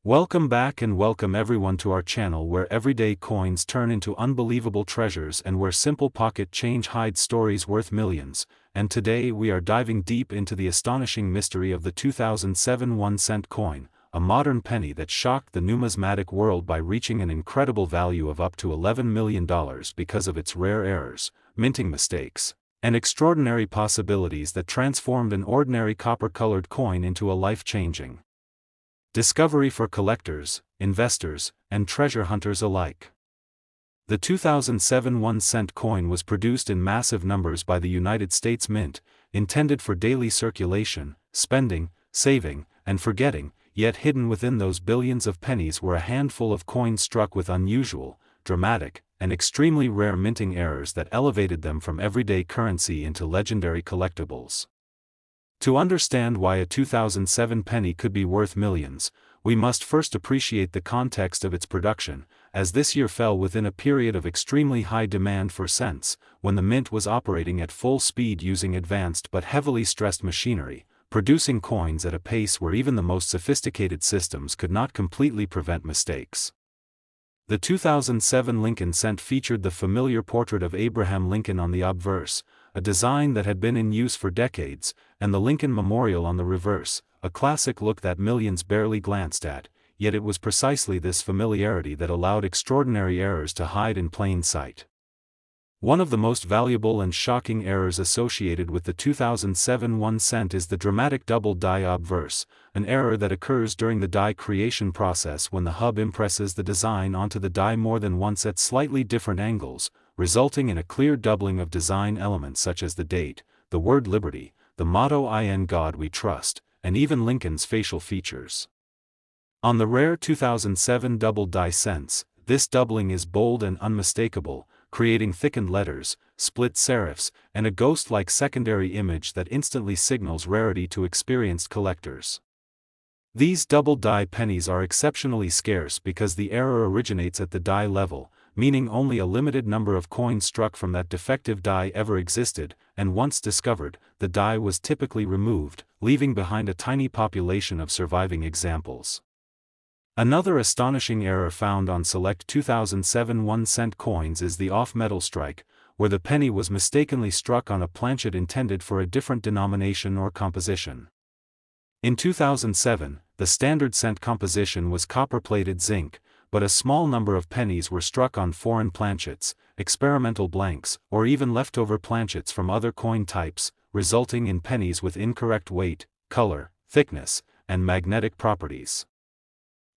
Welcome back and welcome everyone to our channel where everyday coins turn into unbelievable treasures and where simple pocket change hides stories worth millions, and today we are diving deep into the astonishing mystery of the 2007 1-cent coin, a modern penny that shocked the numismatic world by reaching an incredible value of up to $11 million because of its rare errors, minting mistakes, and extraordinary possibilities that transformed an ordinary copper-colored coin into a life-changing discovery for collectors, investors, and treasure hunters alike. The 2007 1-cent coin was produced in massive numbers by the United States Mint, intended for daily circulation, spending, saving, and forgetting, yet hidden within those billions of pennies were a handful of coins struck with unusual, dramatic, and extremely rare minting errors that elevated them from everyday currency into legendary collectibles. To understand why a 2007 penny could be worth millions, we must first appreciate the context of its production, as this year fell within a period of extremely high demand for cents, when the mint was operating at full speed using advanced but heavily stressed machinery, producing coins at a pace where even the most sophisticated systems could not completely prevent mistakes. The 2007 Lincoln cent featured the familiar portrait of Abraham Lincoln on the obverse, a design that had been in use for decades, and the Lincoln Memorial on the reverse, a classic look that millions barely glanced at, yet it was precisely this familiarity that allowed extraordinary errors to hide in plain sight. One of the most valuable and shocking errors associated with the 2007 1-cent is the dramatic double die obverse, an error that occurs during the die creation process when the hub impresses the design onto the die more than once at slightly different angles, resulting in a clear doubling of design elements such as the date, the word liberty, the motto "In God We Trust," and even Lincoln's facial features. On the rare 2007 double die cents, this doubling is bold and unmistakable, creating thickened letters, split serifs, and a ghost-like secondary image that instantly signals rarity to experienced collectors. These double die pennies are exceptionally scarce because the error originates at the die level, meaning only a limited number of coins struck from that defective die ever existed, and once discovered, the die was typically removed, leaving behind a tiny population of surviving examples. Another astonishing error found on select 2007 1-cent coins is the off-metal strike, where the penny was mistakenly struck on a planchet intended for a different denomination or composition. In 2007, the standard cent composition was copper-plated zinc, but a small number of pennies were struck on foreign planchets, experimental blanks, or even leftover planchets from other coin types, resulting in pennies with incorrect weight, color, thickness, and magnetic properties.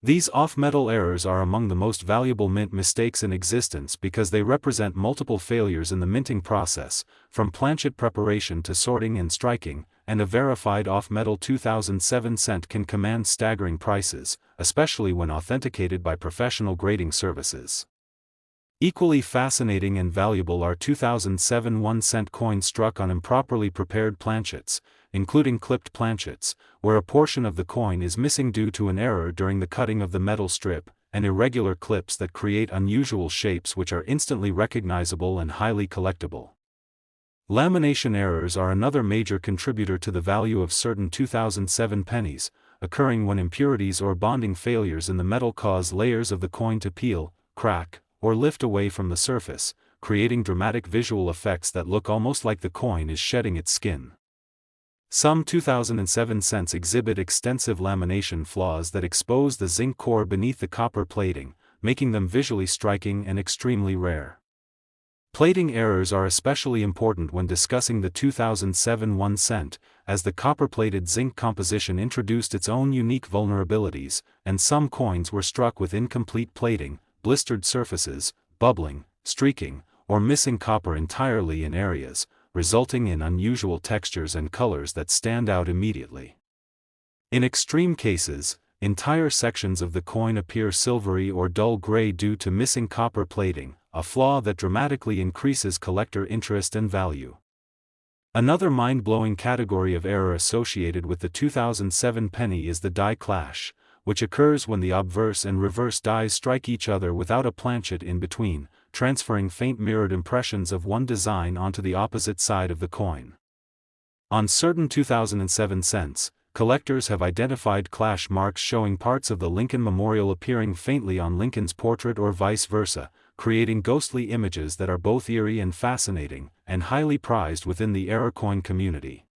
These off-metal errors are among the most valuable mint mistakes in existence because they represent multiple failures in the minting process, from planchet preparation to sorting and striking, and a verified off-metal 2007 cent can command staggering prices, especially when authenticated by professional grading services. Equally fascinating and valuable are 2007 1-cent coins struck on improperly prepared planchets, including clipped planchets, where a portion of the coin is missing due to an error during the cutting of the metal strip, and irregular clips that create unusual shapes which are instantly recognizable and highly collectible. Lamination errors are another major contributor to the value of certain 2007 pennies, occurring when impurities or bonding failures in the metal cause layers of the coin to peel, crack, or lift away from the surface, creating dramatic visual effects that look almost like the coin is shedding its skin. Some 2007 cents exhibit extensive lamination flaws that expose the zinc core beneath the copper plating, making them visually striking and extremely rare. Plating errors are especially important when discussing the 2007 1-cent, as the copper-plated zinc composition introduced its own unique vulnerabilities, and some coins were struck with incomplete plating, blistered surfaces, bubbling, streaking, or missing copper entirely in areas, resulting in unusual textures and colors that stand out immediately. In extreme cases, entire sections of the coin appear silvery or dull gray due to missing copper plating, a flaw that dramatically increases collector interest and value. Another mind-blowing category of error associated with the 2007 penny is the die clash, which occurs when the obverse and reverse dies strike each other without a planchet in between, transferring faint mirrored impressions of one design onto the opposite side of the coin. On certain 2007 cents, collectors have identified clash marks showing parts of the Lincoln Memorial appearing faintly on Lincoln's portrait or vice versa, creating ghostly images that are both eerie and fascinating, and highly prized within the error coin community.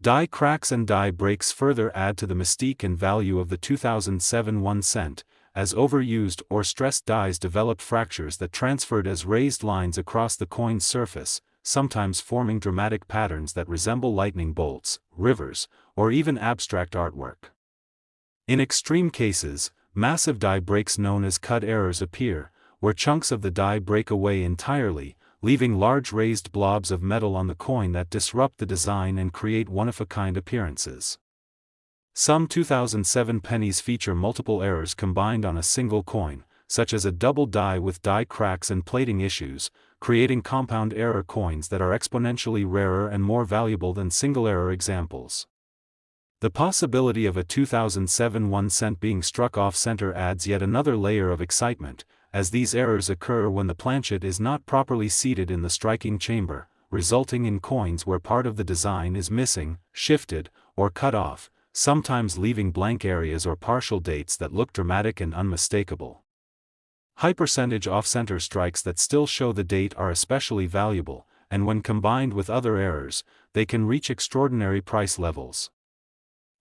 Die cracks and die breaks further add to the mystique and value of the 2007 1 cent, as overused or stressed dies developed fractures that transferred as raised lines across the coin's surface, sometimes forming dramatic patterns that resemble lightning bolts, rivers, or even abstract artwork. In extreme cases, massive die breaks known as cut errors appear, where chunks of the die break away entirely, leaving large raised blobs of metal on the coin that disrupt the design and create one-of-a-kind appearances. Some 2007 pennies feature multiple errors combined on a single coin, such as a double die with die cracks and plating issues, creating compound error coins that are exponentially rarer and more valuable than single error examples. The possibility of a 2007 1 cent being struck off-center adds yet another layer of excitement, as these errors occur when the planchet is not properly seated in the striking chamber, resulting in coins where part of the design is missing, shifted, or cut off, sometimes leaving blank areas or partial dates that look dramatic and unmistakable. High percentage off-center strikes that still show the date are especially valuable, and when combined with other errors, they can reach extraordinary price levels.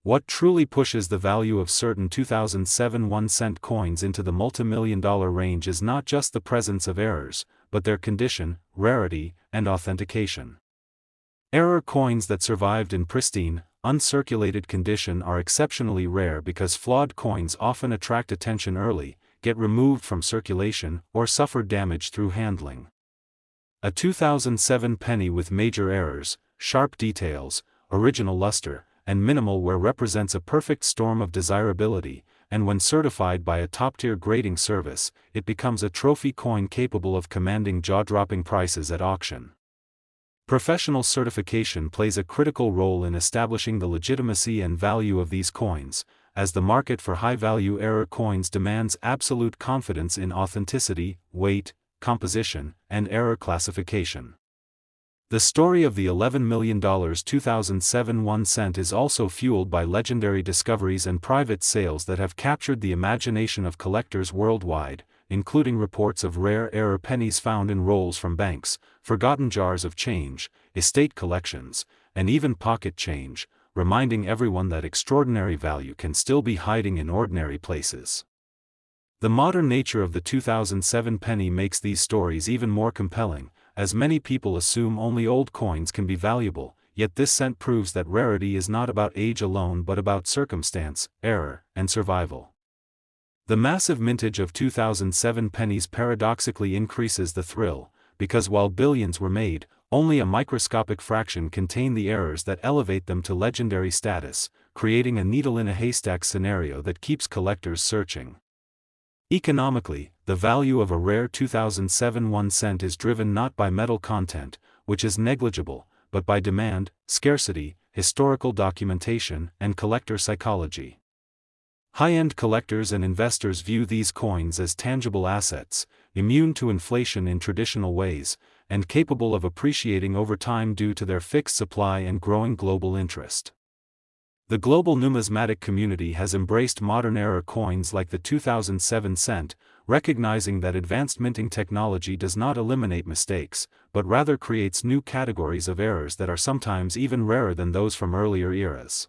What truly pushes the value of certain 2007 1 cent coins into the multi-million-dollar range is not just the presence of errors, but their condition, rarity, and authentication. Error coins that survived in pristine, uncirculated condition are exceptionally rare because flawed coins often attract attention early, get removed from circulation, or suffer damage through handling. A 2007 penny with major errors, sharp details, original luster, and minimal wear represents a perfect storm of desirability, and when certified by a top-tier grading service, it becomes a trophy coin capable of commanding jaw-dropping prices at auction. Professional certification plays a critical role in establishing the legitimacy and value of these coins, as the market for high-value error coins demands absolute confidence in authenticity, weight, composition, and error classification. The story of the $11 million 2007 1 cent is also fueled by legendary discoveries and private sales that have captured the imagination of collectors worldwide, including reports of rare error pennies found in rolls from banks, forgotten jars of change, estate collections, and even pocket change, reminding everyone that extraordinary value can still be hiding in ordinary places. The modern nature of the 2007 penny makes these stories even more compelling, as many people assume only old coins can be valuable, yet this cent proves that rarity is not about age alone but about circumstance, error, and survival. The massive mintage of 2007 pennies paradoxically increases the thrill, because while billions were made, only a microscopic fraction contain the errors that elevate them to legendary status, creating a needle-in-a-haystack scenario that keeps collectors searching. Economically, the value of a rare 2007 1 cent is driven not by metal content, which is negligible, but by demand, scarcity, historical documentation, and collector psychology. High-end collectors and investors view these coins as tangible assets, immune to inflation in traditional ways, and capable of appreciating over time due to their fixed supply and growing global interest. The global numismatic community has embraced modern error coins like the 2007 cent, recognizing that advanced minting technology does not eliminate mistakes, but rather creates new categories of errors that are sometimes even rarer than those from earlier eras.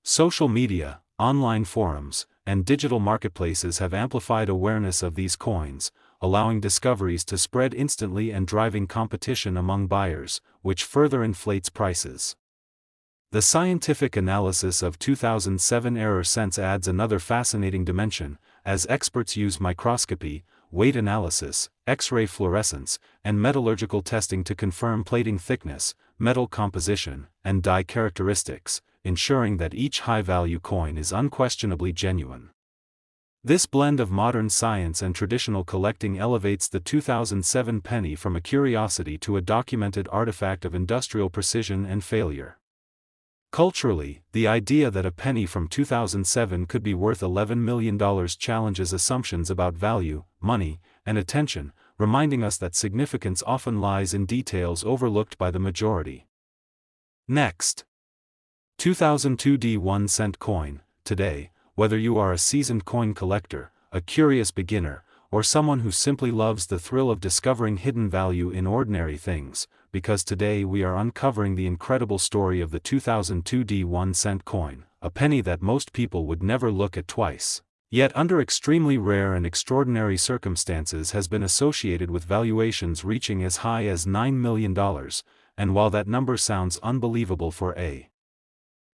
Social media, online forums, and digital marketplaces have amplified awareness of these coins, allowing discoveries to spread instantly and driving competition among buyers, which further inflates prices. The scientific analysis of 2007 error cents adds another fascinating dimension, as experts use microscopy, weight analysis, X-ray fluorescence, and metallurgical testing to confirm plating thickness, metal composition, and die characteristics, ensuring that each high-value coin is unquestionably genuine. This blend of modern science and traditional collecting elevates the 2007 penny from a curiosity to a documented artifact of industrial precision and failure. Culturally, the idea that a penny from 2007 could be worth $11 million challenges assumptions about value, money, and attention, reminding us that significance often lies in details overlooked by the majority. Next, 2002D 1-cent coin. Today, whether you are a seasoned coin collector, a curious beginner, or someone who simply loves the thrill of discovering hidden value in ordinary things, because today we are uncovering the incredible story of the 2002D 1-cent coin, a penny that most people would never look at twice, yet under extremely rare and extraordinary circumstances has been associated with valuations reaching as high as $9 million, and while that number sounds unbelievable for a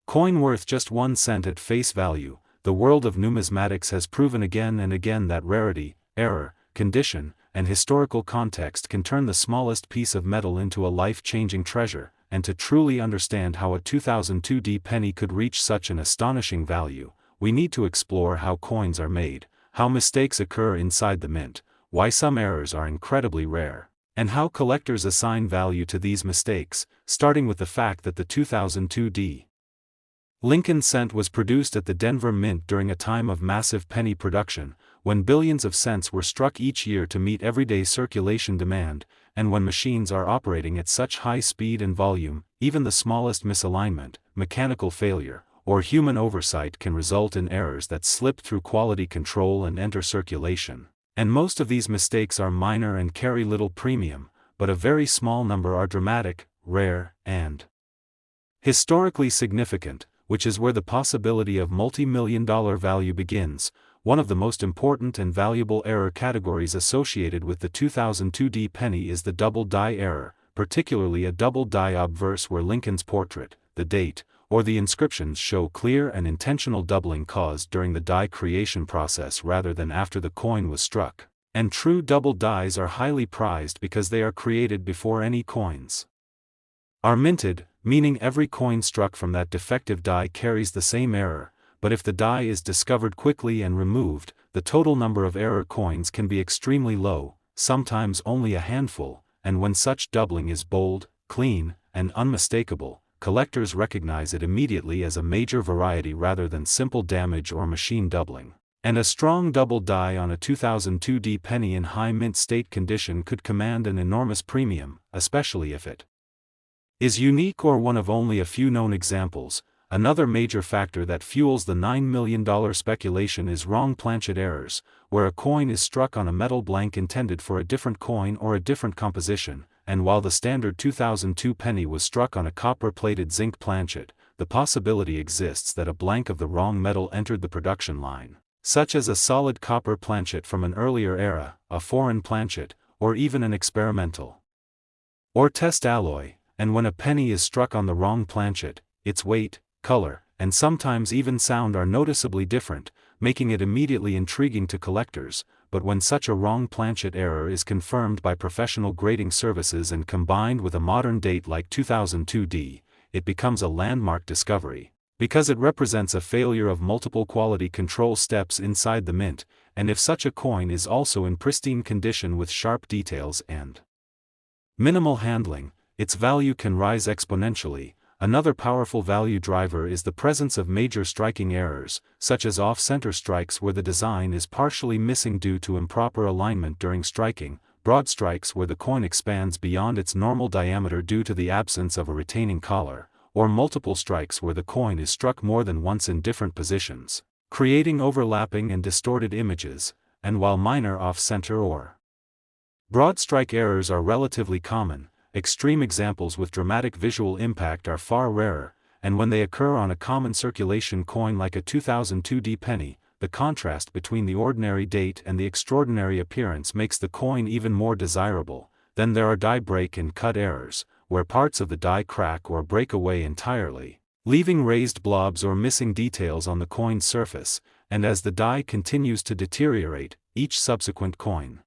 coin worth just 1 cent at face value, the world of numismatics has proven again and again that rarity, error, condition, and historical context can turn the smallest piece of metal into a life-changing treasure, and to truly understand how a 2002D penny could reach such an astonishing value, we need to explore how coins are made, how mistakes occur inside the mint, why some errors are incredibly rare, and how collectors assign value to these mistakes, starting with the fact that the 2002D Lincoln cent was produced at the Denver Mint during a time of massive penny production, when billions of cents were struck each year to meet everyday circulation demand, and when machines are operating at such high speed and volume, even the smallest misalignment, mechanical failure, or human oversight can result in errors that slip through quality control and enter circulation. And most of these mistakes are minor and carry little premium, but a very small number are dramatic, rare, and historically significant, which is where the possibility of multi-million-dollar value begins. One of the most important and valuable error categories associated with the 2002D penny is the double die error, particularly a double die obverse where Lincoln's portrait, the date, or the inscriptions show clear and intentional doubling caused during the die creation process rather than after the coin was struck. And true double dies are highly prized because they are created before any coins are minted, meaning every coin struck from that defective die carries the same error, but if the die is discovered quickly and removed, the total number of error coins can be extremely low, sometimes only a handful, and when such doubling is bold, clean, and unmistakable, collectors recognize it immediately as a major variety rather than simple damage or machine doubling. And a strong double die on a 2002D penny in high mint state condition could command an enormous premium, especially if it is unique or one of only a few known examples. Another major factor that fuels the $9 million speculation is wrong planchet errors, where a coin is struck on a metal blank intended for a different coin or a different composition, and while the standard 2002 penny was struck on a copper-plated zinc planchet, the possibility exists that a blank of the wrong metal entered the production line, such as a solid copper planchet from an earlier era, a foreign planchet, or even an experimental or test alloy. And when a penny is struck on the wrong planchet, its weight, color, and sometimes even sound are noticeably different, making it immediately intriguing to collectors. But when such a wrong planchet error is confirmed by professional grading services and combined with a modern date like 2002D, it becomes a landmark discovery, because it represents a failure of multiple quality control steps inside the mint, and if such a coin is also in pristine condition with sharp details and minimal handling, its value can rise exponentially. Another powerful value driver is the presence of major striking errors, such as off-center strikes where the design is partially missing due to improper alignment during striking, broad strikes where the coin expands beyond its normal diameter due to the absence of a retaining collar, or multiple strikes where the coin is struck more than once in different positions, creating overlapping and distorted images. And while minor off-center or broad strike errors are relatively common, extreme examples with dramatic visual impact are far rarer, and when they occur on a common circulation coin like a 2002D penny, the contrast between the ordinary date and the extraordinary appearance makes the coin even more desirable. Then there are die break and cut errors, where parts of the die crack or break away entirely, leaving raised blobs or missing details on the coin's surface, and as the die continues to deteriorate, each subsequent coin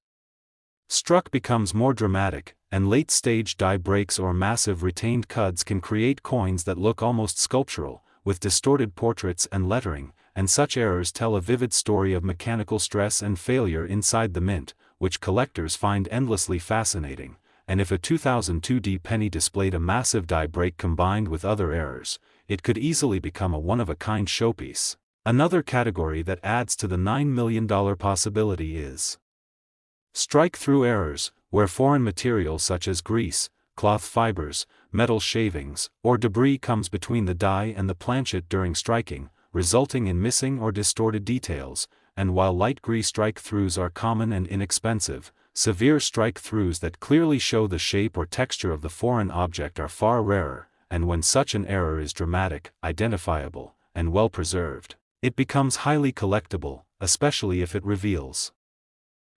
struck becomes more dramatic, and late-stage die breaks or massive retained cuts can create coins that look almost sculptural, with distorted portraits and lettering, and such errors tell a vivid story of mechanical stress and failure inside the mint, which collectors find endlessly fascinating. And if a 2002D penny displayed a massive die break combined with other errors, it could easily become a one-of-a-kind showpiece. Another category that adds to the $9 million possibility is strike-through errors, where foreign materials such as grease, cloth fibers, metal shavings, or debris comes between the die and the planchet during striking, resulting in missing or distorted details, and while light grease strike-throughs are common and inexpensive, severe strike-throughs that clearly show the shape or texture of the foreign object are far rarer, and when such an error is dramatic, identifiable, and well preserved, it becomes highly collectible, especially if it reveals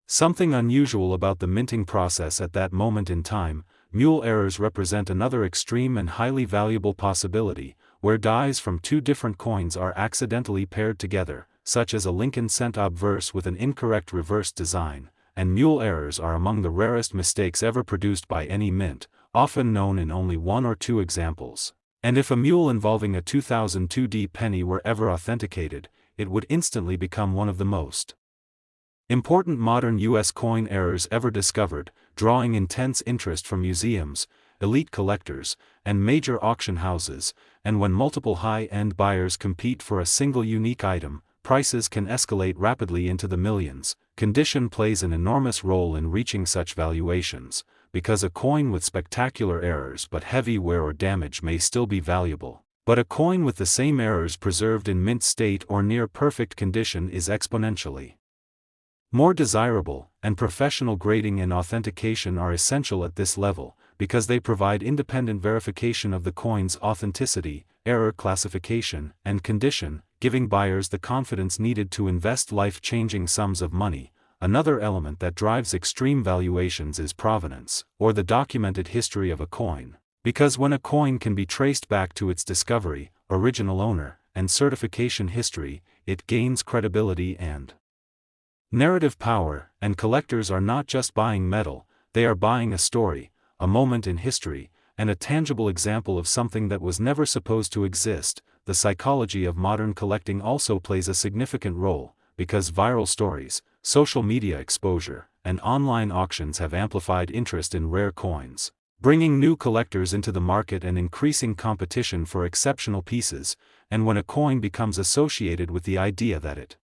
something unusual about the minting process at that moment in time. Mule errors represent another extreme and highly valuable possibility, where dies from two different coins are accidentally paired together, such as a Lincoln cent obverse with an incorrect reverse design, and mule errors are among the rarest mistakes ever produced by any mint, often known in only one or two examples. And if a mule involving a 2002D penny were ever authenticated, it would instantly become one of the most important modern U.S. coin errors ever discovered, drawing intense interest from museums, elite collectors, and major auction houses. And when multiple high-end buyers compete for a single unique item, prices can escalate rapidly into the millions. Condition plays an enormous role in reaching such valuations, because a coin with spectacular errors but heavy wear or damage may still be valuable, but a coin with the same errors preserved in mint state or near perfect condition is exponentially more desirable, and professional grading and authentication are essential at this level, because they provide independent verification of the coin's authenticity, error classification, and condition, giving buyers the confidence needed to invest life-changing sums of money. Another element that drives extreme valuations is provenance, or the documented history of a coin, because when a coin can be traced back to its discovery, original owner, and certification history, it gains credibility and narrative power. And collectors are not just buying metal, they are buying a story, a moment in history, and a tangible example of something that was never supposed to exist. The psychology of modern collecting also plays a significant role, because viral stories, social media exposure, and online auctions have amplified interest in rare coins, bringing new collectors into the market and increasing competition for exceptional pieces. And when a coin becomes associated with the idea that it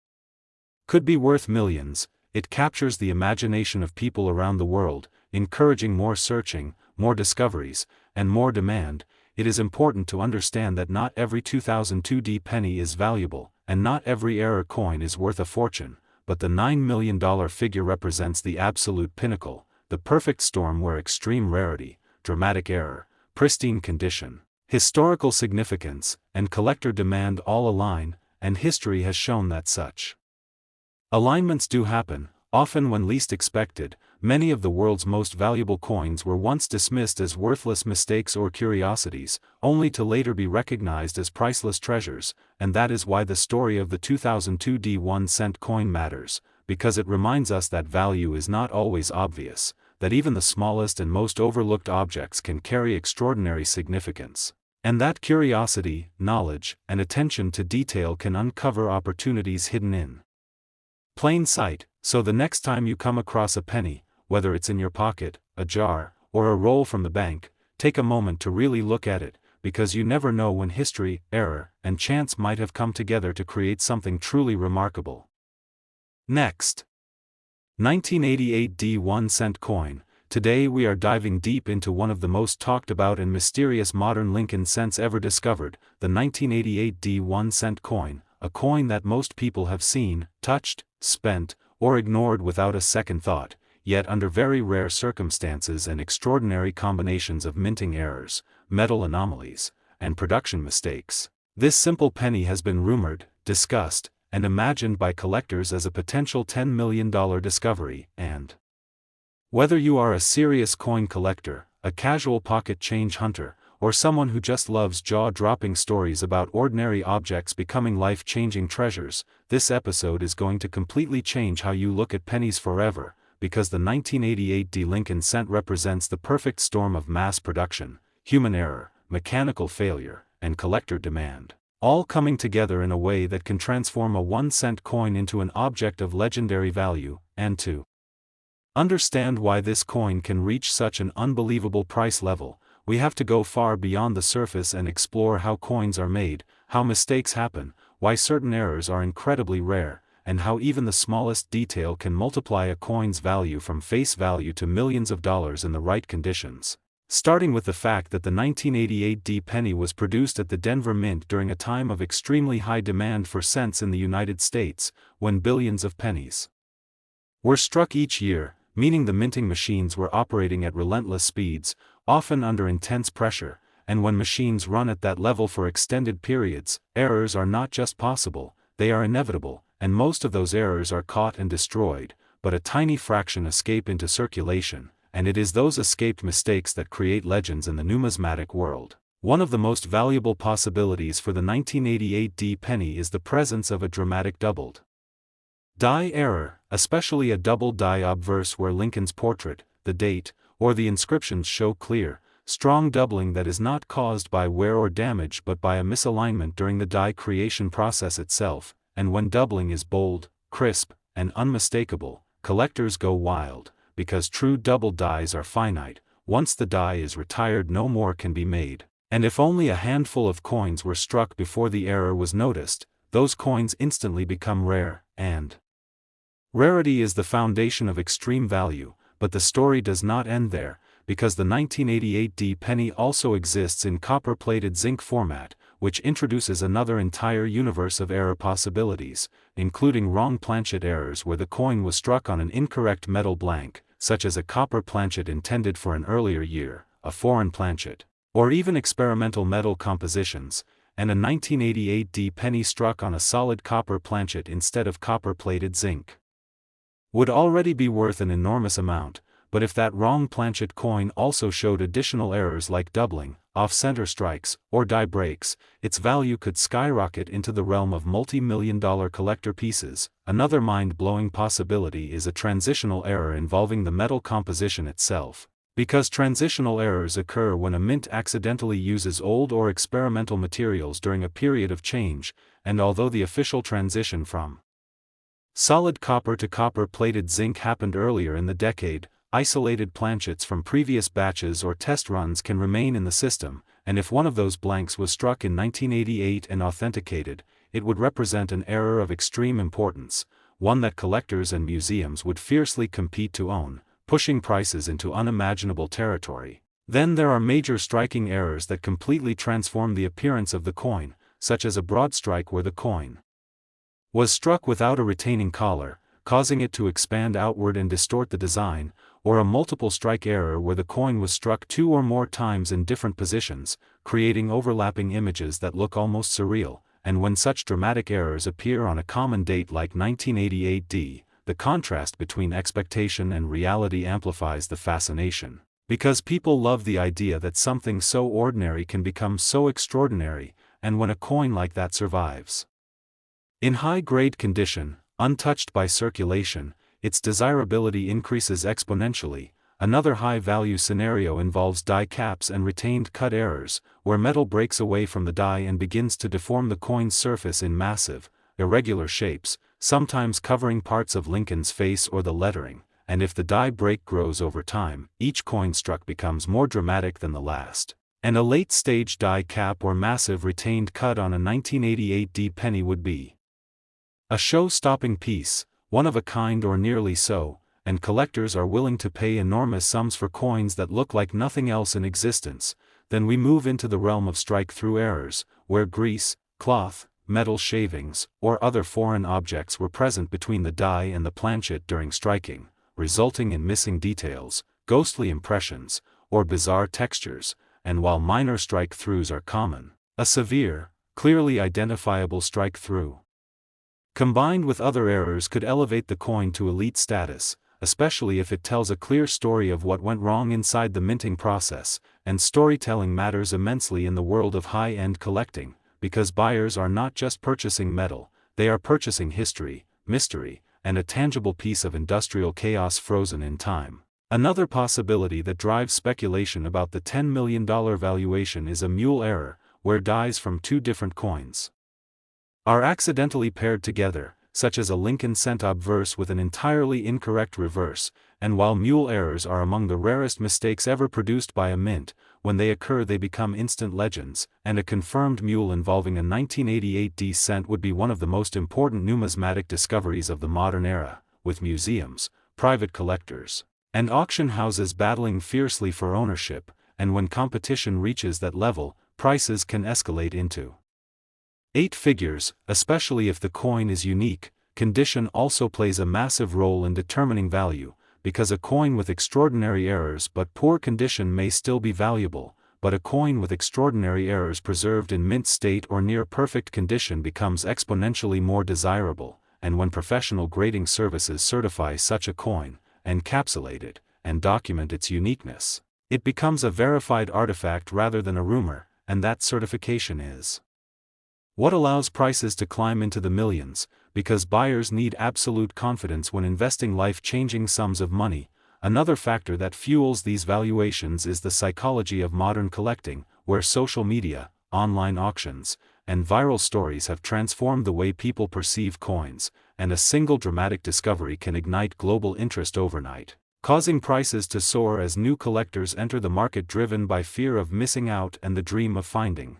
could be worth millions, it captures the imagination of people around the world, encouraging more searching, more discoveries, and more demand. It is important to understand that not every 2002D penny is valuable, and not every error coin is worth a fortune, but the $9 million figure represents the absolute pinnacle, the perfect storm where extreme rarity, dramatic error, pristine condition, historical significance, and collector demand all align, and history has shown that such alignments do happen, often when least expected. Many of the world's most valuable coins were once dismissed as worthless mistakes or curiosities, only to later be recognized as priceless treasures, and that is why the story of the 2002D 1-cent coin matters, because it reminds us that value is not always obvious, that even the smallest and most overlooked objects can carry extraordinary significance, and that curiosity, knowledge, and attention to detail can uncover opportunities hidden in plain sight. So the next time you come across a penny, whether it's in your pocket, a jar, or a roll from the bank, take a moment to really look at it, because you never know when history, error, and chance might have come together to create something truly remarkable. Next, 1988D 1-cent coin. Today we are diving deep into one of the most talked about and mysterious modern Lincoln cents ever discovered, the 1988D 1-cent coin, a coin that most people have seen, touched, spent, or ignored without a second thought, yet under very rare circumstances and extraordinary combinations of minting errors, metal anomalies, and production mistakes, this simple penny has been rumored, discussed, and imagined by collectors as a potential $10 million discovery. And whether you are a serious coin collector, a casual pocket change hunter, or someone who just loves jaw-dropping stories about ordinary objects becoming life-changing treasures, this episode is going to completely change how you look at pennies forever, because the 1988D Lincoln cent represents the perfect storm of mass production, human error, mechanical failure, and collector demand, all coming together in a way that can transform a 1-cent coin into an object of legendary value. And to understand why this coin can reach such an unbelievable price level, we have to go far beyond the surface and explore how coins are made, how mistakes happen, why certain errors are incredibly rare, and how even the smallest detail can multiply a coin's value from face value to millions of dollars in the right conditions. Starting with the fact that the 1988 D penny was produced at the Denver Mint during a time of extremely high demand for cents in the United States, when billions of pennies were struck each year, meaning the minting machines were operating at relentless speeds, often under intense pressure, and when machines run at that level for extended periods, errors are not just possible, they are inevitable, and most of those errors are caught and destroyed, but a tiny fraction escape into circulation, and it is those escaped mistakes that create legends in the numismatic world. One of the most valuable possibilities for the 1988 D penny is the presence of a dramatic doubled die error, especially a double die obverse where Lincoln's portrait, the date, or the inscriptions show clear, strong doubling that is not caused by wear or damage but by a misalignment during the die creation process itself, and when doubling is bold, crisp, and unmistakable, collectors go wild, because true double dies are finite. Once the die is retired no more can be made, and if only a handful of coins were struck before the error was noticed, those coins instantly become rare, and rarity is the foundation of extreme value. But the story does not end there, because the 1988 D penny also exists in copper-plated zinc format, which introduces another entire universe of error possibilities, including wrong planchet errors where the coin was struck on an incorrect metal blank, such as a copper planchet intended for an earlier year, a foreign planchet, or even experimental metal compositions, and a 1988 D penny struck on a solid copper planchet instead of copper-plated zinc would already be worth an enormous amount, but if that wrong planchet coin also showed additional errors like doubling, off-center strikes, or die breaks, its value could skyrocket into the realm of multi-million-dollar collector pieces. Another mind-blowing possibility is a transitional error involving the metal composition itself, because transitional errors occur when a mint accidentally uses old or experimental materials during a period of change, and although the official transition from solid copper to copper-plated zinc happened earlier in the decade, isolated planchets from previous batches or test runs can remain in the system, and if one of those blanks was struck in 1988 and authenticated, it would represent an error of extreme importance, one that collectors and museums would fiercely compete to own, pushing prices into unimaginable territory. Then there are major striking errors that completely transform the appearance of the coin, such as a Broadstrike where the coin was struck without a retaining collar, causing it to expand outward and distort the design, or a multiple strike error where the coin was struck 2 or more times in different positions, creating overlapping images that look almost surreal, and when such dramatic errors appear on a common date like 1988 D, the contrast between expectation and reality amplifies the fascination, because people love the idea that something so ordinary can become so extraordinary, and when a coin like that survives in high-grade condition, untouched by circulation, its desirability increases exponentially. Another high-value scenario involves die caps and retained cut errors, where metal breaks away from the die and begins to deform the coin's surface in massive, irregular shapes, sometimes covering parts of Lincoln's face or the lettering, and if the die break grows over time, each coin struck becomes more dramatic than the last. And a late-stage die cap or massive retained cut on a 1988 D penny would be a show-stopping piece, one of a kind or nearly so, and collectors are willing to pay enormous sums for coins that look like nothing else in existence. Then we move into the realm of strike-through errors, where grease, cloth, metal shavings, or other foreign objects were present between the die and the planchet during striking, resulting in missing details, ghostly impressions, or bizarre textures, and while minor strike-throughs are common, a severe, clearly identifiable strike-through combined with other errors could elevate the coin to elite status, especially if it tells a clear story of what went wrong inside the minting process, and storytelling matters immensely in the world of high-end collecting, because buyers are not just purchasing metal, they are purchasing history, mystery, and a tangible piece of industrial chaos frozen in time. Another possibility that drives speculation about the $10 million valuation is a mule error, where dies from 2 different coins are accidentally paired together, such as a Lincoln cent obverse with an entirely incorrect reverse, and while mule errors are among the rarest mistakes ever produced by a mint, when they occur they become instant legends, and a confirmed mule involving a 1988 D cent would be one of the most important numismatic discoveries of the modern era, with museums, private collectors, and auction houses battling fiercely for ownership, and when competition reaches that level, prices can escalate into 8 figures, especially if the coin is unique. Condition also plays a massive role in determining value, because a coin with extraordinary errors but poor condition may still be valuable, but a coin with extraordinary errors preserved in mint state or near perfect condition becomes exponentially more desirable, and when professional grading services certify such a coin, encapsulate it, and document its uniqueness, it becomes a verified artifact rather than a rumor, and that certification is what allows prices to climb into the millions, because buyers need absolute confidence when investing life-changing sums of money. Another factor that fuels these valuations is the psychology of modern collecting, where social media, online auctions, and viral stories have transformed the way people perceive coins, and a single dramatic discovery can ignite global interest overnight, causing prices to soar as new collectors enter the market driven by fear of missing out and the dream of finding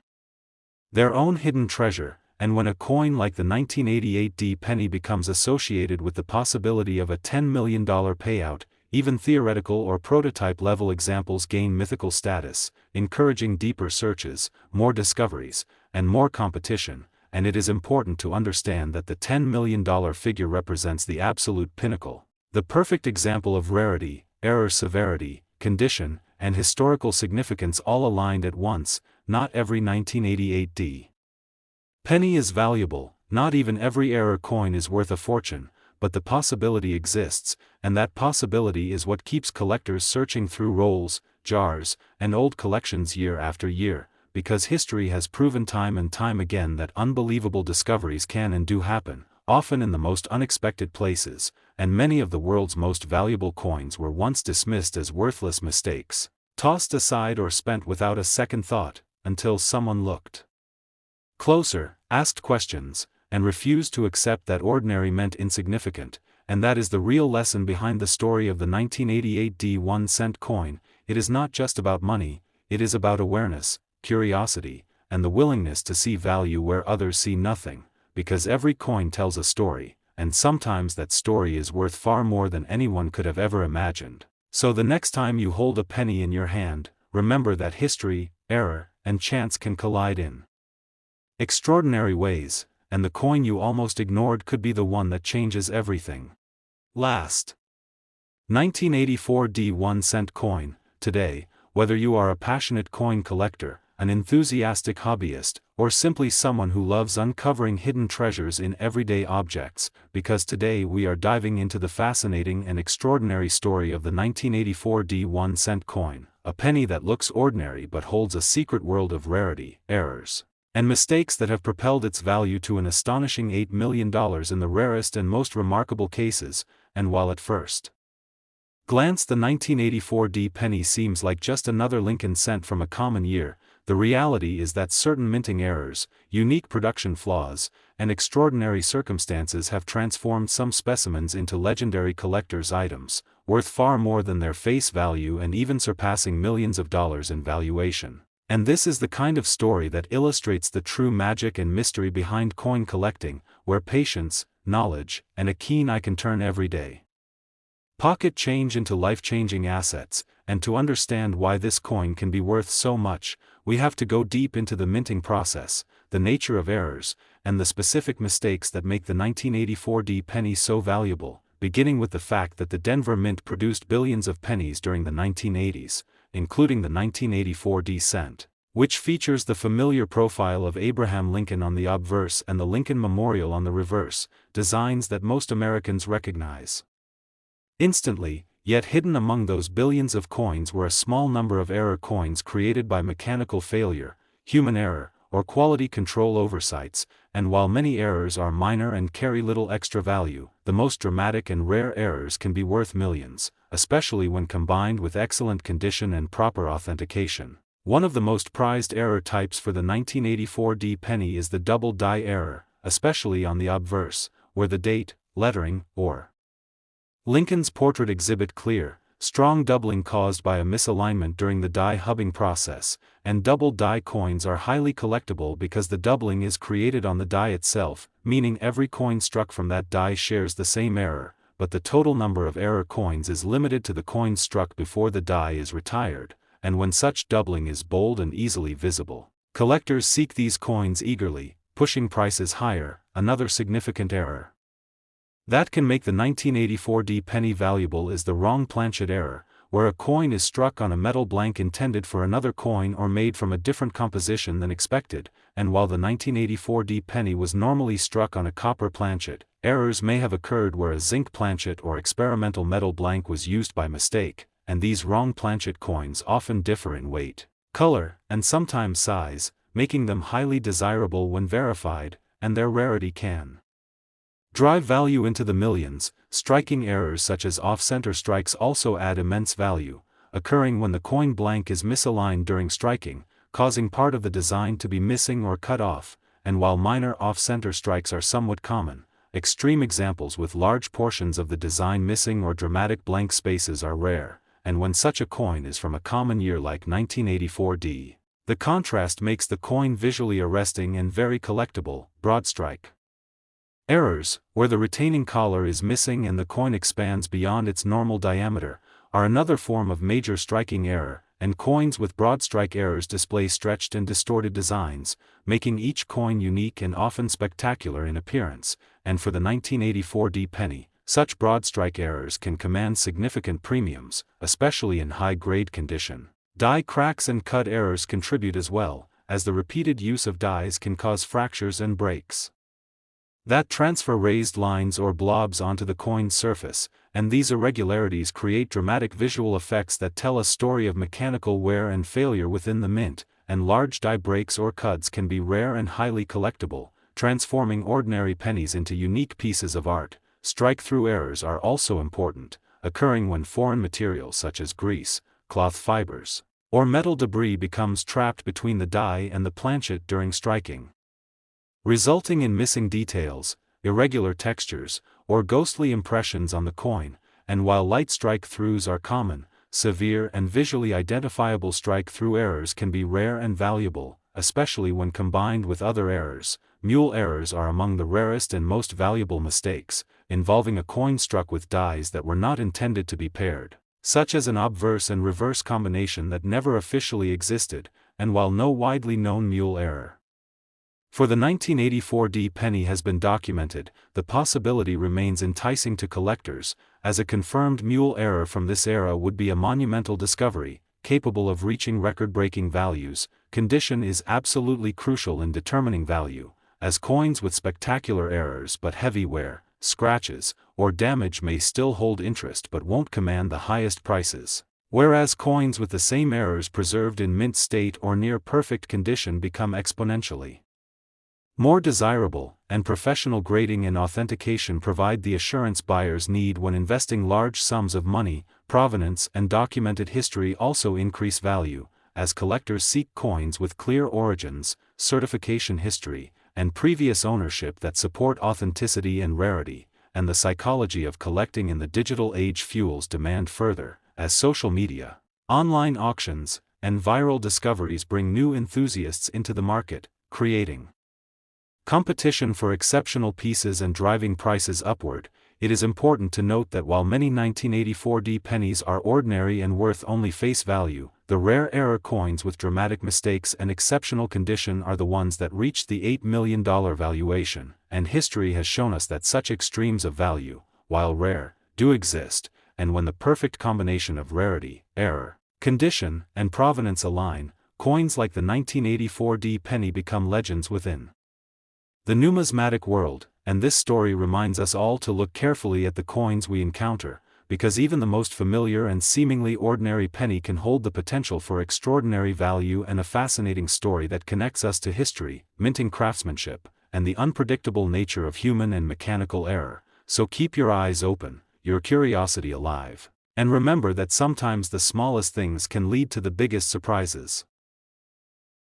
their own hidden treasure. And when a coin like the 1988 penny becomes associated with the possibility of a $10 million payout, even theoretical or prototype-level examples gain mythical status, encouraging deeper searches, more discoveries, and more competition. And it is important to understand that the $10 million figure represents the absolute pinnacle, the perfect example of rarity, error severity, condition, and historical significance all aligned at once. Not every 1988 penny is valuable, not even every error coin is worth a fortune, but the possibility exists, and that possibility is what keeps collectors searching through rolls, jars, and old collections year after year, because history has proven time and time again that unbelievable discoveries can and do happen, often in the most unexpected places, and many of the world's most valuable coins were once dismissed as worthless mistakes, tossed aside or spent without a second thought, until someone looked closer, asked questions, and refused to accept that ordinary meant insignificant. And that is the real lesson behind the story of the 1988 1-cent coin. It is not just about money, it is about awareness, curiosity, and the willingness to see value where others see nothing, because every coin tells a story, and sometimes that story is worth far more than anyone could have ever imagined. So the next time you hold a penny in your hand, remember that history, error, and chance can collide in extraordinary ways, and the coin you almost ignored could be the one that changes everything. Last 1984 1-cent coin. Today, whether you are a passionate coin collector, an enthusiastic hobbyist, or simply someone who loves uncovering hidden treasures in everyday objects, because today we are diving into the fascinating and extraordinary story of the 1984 1-cent coin, a penny that looks ordinary but holds a secret world of rarity, errors, and mistakes that have propelled its value to an astonishing $8 million in the rarest and most remarkable cases. And while at first glance the 1984 penny seems like just another Lincoln cent from a common year, the reality is that certain minting errors, unique production flaws, and extraordinary circumstances have transformed some specimens into legendary collector's items, worth far more than their face value and even surpassing millions of dollars in valuation. And this is the kind of story that illustrates the true magic and mystery behind coin collecting, where patience, knowledge, and a keen eye can turn everyday pocket change into life-changing assets. And to understand why this coin can be worth so much, we have to go deep into the minting process, the nature of errors, and the specific mistakes that make the 1984 penny so valuable, beginning with the fact that the Denver Mint produced billions of pennies during the 1980s, including the 1984 cent, which features the familiar profile of Abraham Lincoln on the obverse and the Lincoln Memorial on the reverse, designs that most Americans recognize instantly. Yet hidden among those billions of coins were a small number of error coins created by mechanical failure, human error, or quality control oversights, and while many errors are minor and carry little extra value, the most dramatic and rare errors can be worth millions, especially when combined with excellent condition and proper authentication. One of the most prized error types for the 1984 penny is the double die error, especially on the obverse, where the date, lettering, or Lincoln's portrait exhibit clear, strong doubling caused by a misalignment during the die hubbing process, and double die coins are highly collectible because the doubling is created on the die itself, meaning every coin struck from that die shares the same error, but the total number of error coins is limited to the coins struck before the die is retired, and when such doubling is bold and easily visible, collectors seek these coins eagerly, pushing prices higher. Another significant error that can make the 1984 penny valuable is the wrong planchet error, where a coin is struck on a metal blank intended for another coin or made from a different composition than expected, and while the 1984 penny was normally struck on a copper planchet, errors may have occurred where a zinc planchet or experimental metal blank was used by mistake, and these wrong planchet coins often differ in weight, color, and sometimes size, making them highly desirable when verified, and their rarity can drive value into the millions. Striking errors such as off-center strikes also add immense value, occurring when the coin blank is misaligned during striking, causing part of the design to be missing or cut off, and while minor off-center strikes are somewhat common, extreme examples with large portions of the design missing or dramatic blank spaces are rare, and when such a coin is from a common year like 1984, the contrast makes the coin visually arresting and very collectible. Broadstrike errors, where the retaining collar is missing and the coin expands beyond its normal diameter, are another form of major striking error, and coins with broadstrike errors display stretched and distorted designs, making each coin unique and often spectacular in appearance. And for the 1984 penny, such broadstrike errors can command significant premiums, especially in high-grade condition. Die cracks and cut errors contribute as well, as the repeated use of dies can cause fractures and breaks that transfer raised lines or blobs onto the coin's surface, and these irregularities create dramatic visual effects that tell a story of mechanical wear and failure within the mint, and large die breaks or cuts can be rare and highly collectible, transforming ordinary pennies into unique pieces of art. Strike-through errors are also important, occurring when foreign materials such as grease, cloth fibers, or metal debris becomes trapped between the die and the planchet during striking, resulting in missing details, irregular textures, or ghostly impressions on the coin. And while light strike-throughs are common, severe and visually identifiable strike-through errors can be rare and valuable, especially when combined with other errors. Mule errors are among the rarest and most valuable mistakes, involving a coin struck with dies that were not intended to be paired, such as an obverse and reverse combination that never officially existed. And while no widely known mule error for the 1984 penny has been documented, the possibility remains enticing to collectors, as a confirmed mule error from this era would be a monumental discovery, capable of reaching record-breaking values. Condition is absolutely crucial in determining value, as coins with spectacular errors but heavy wear, scratches, or damage may still hold interest but won't command the highest prices, whereas coins with the same errors preserved in mint state or near perfect condition become exponentially more desirable, and professional grading and authentication provide the assurance buyers need when investing large sums of money. Provenance and documented history also increase value, as collectors seek coins with clear origins, certification history, and previous ownership that support authenticity and rarity. And the psychology of collecting in the digital age fuels demand further, as social media, online auctions, and viral discoveries bring new enthusiasts into the market, creating competition for exceptional pieces and driving prices upward. It is important to note that while many 1984 pennies are ordinary and worth only face value, the rare error coins with dramatic mistakes and exceptional condition are the ones that reach the $8 million valuation, and history has shown us that such extremes of value, while rare, do exist, and when the perfect combination of rarity, error, condition, and provenance align, coins like the 1984 penny become legends within the numismatic world. And this story reminds us all to look carefully at the coins we encounter, because even the most familiar and seemingly ordinary penny can hold the potential for extraordinary value and a fascinating story that connects us to history, minting craftsmanship, and the unpredictable nature of human and mechanical error. So keep your eyes open, your curiosity alive, and remember that sometimes the smallest things can lead to the biggest surprises.